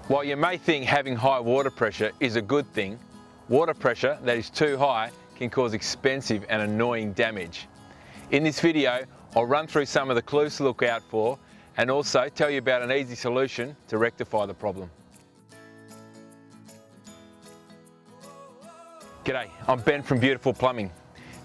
While you may think having high water pressure is a good thing, water pressure that is too high can cause expensive and annoying damage. In this video, I'll run through some of the clues to look out for and also tell you about an easy solution to rectify the problem. G'day, I'm Ben from Beautiful Plumbing.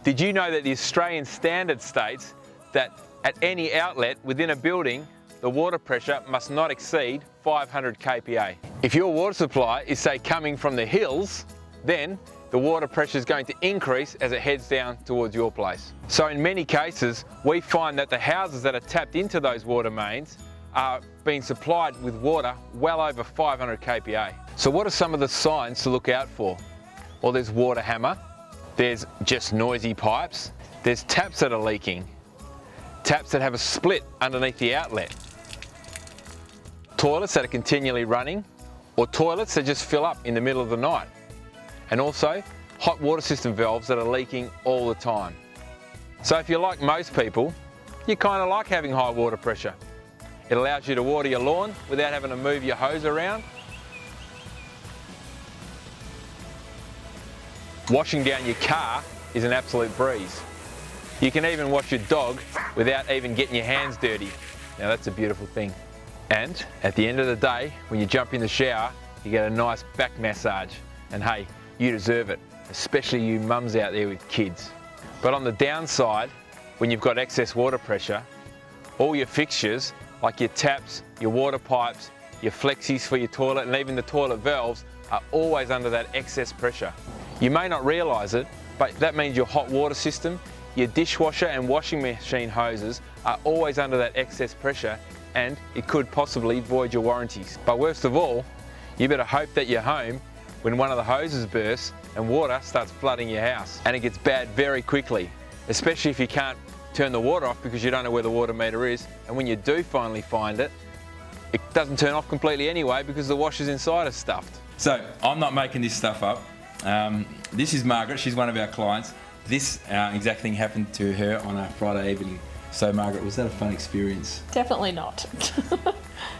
Did you know that the Australian standard states that at any outlet within a building, the water pressure must not exceed 500 kPa. If your water supply is, say, coming from the hills, then the water pressure is going to increase as it heads down towards your place. So in many cases, we find that the houses that are tapped into those water mains are being supplied with water well over 500 kPa. So what are some of the signs to look out for? Well, there's water hammer, there's just noisy pipes, there's taps that are leaking, taps that have a split underneath the outlet, toilets that are continually running, or toilets that just fill up in the middle of the night. And also hot water system valves that are leaking all the time. So if you're like most people, you kind of like having high water pressure. It allows you to water your lawn without having to move your hose around. Washing down your car is an absolute breeze. You can even wash your dog without even getting your hands dirty. Now that's a beautiful thing. And at the end of the day, when you jump in the shower, you get a nice back massage. And hey, you deserve it, especially you mums out there with kids. But on the downside, when you've got excess water pressure, all your fixtures, like your taps, your water pipes, your flexies for your toilet, and even the toilet valves, are always under that excess pressure. You may not realise it, but that means your hot water system, your dishwasher and washing machine hoses are always under that excess pressure, and it could possibly void your warranties. But worst of all, you better hope that you're home when one of the hoses bursts and water starts flooding your house. And it gets bad very quickly, especially if you can't turn the water off because you don't know where the water meter is. And when you do finally find it, it doesn't turn off completely anyway because the washers inside are stuffed. So I'm not making this stuff up. This is Margaret, she's one of our clients. This exact thing happened to her on a Friday evening. So Margaret, was that a fun experience? Definitely not.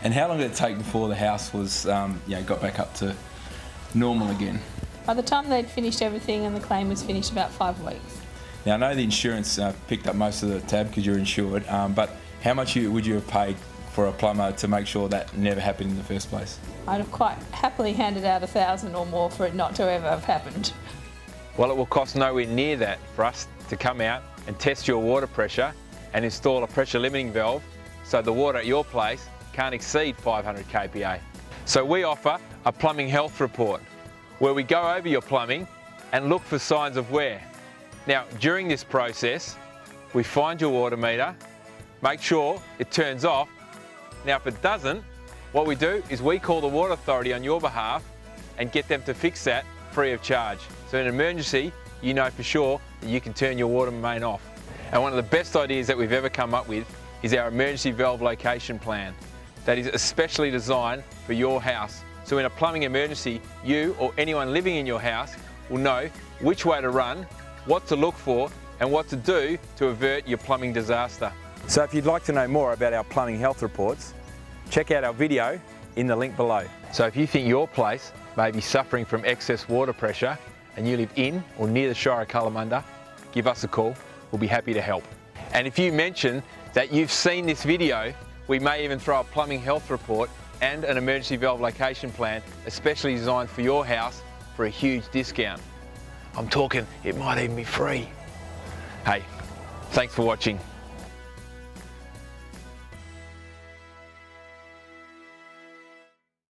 And how long did it take before the house was, got back up to normal again? By the time they'd finished everything and the claim was finished, about 5 weeks. Now I know the insurance picked up most of the tab because you're insured, but how much would you have paid for a plumber to make sure that never happened in the first place? I'd have quite happily handed out $1,000 or more for it not to ever have happened. Well, it will cost nowhere near that for us to come out and test your water pressure and install a pressure limiting valve so the water at your place can't exceed 500 kPa. So we offer a plumbing health report where we go over your plumbing and look for signs of wear. Now, during this process, we find your water meter, make sure it turns off. Now, if it doesn't, what we do is we call the water authority on your behalf and get them to fix that free of charge. So in an emergency, you know for sure that you can turn your water main off. And one of the best ideas that we've ever come up with is our emergency valve location plan that is especially designed for your house. So in a plumbing emergency, you or anyone living in your house will know which way to run, what to look for, and what to do to avert your plumbing disaster. So if you'd like to know more about our plumbing health reports, check out our video in the link below. So if you think your place may be suffering from excess water pressure and you live in or near the Shire of Kalamunda, give us a call. We'll be happy to help. And if you mention that you've seen this video, we may even throw a plumbing health report and an emergency valve location plan especially designed for your house for a huge discount. I'm talking, it might even be free. Hey, thanks for watching.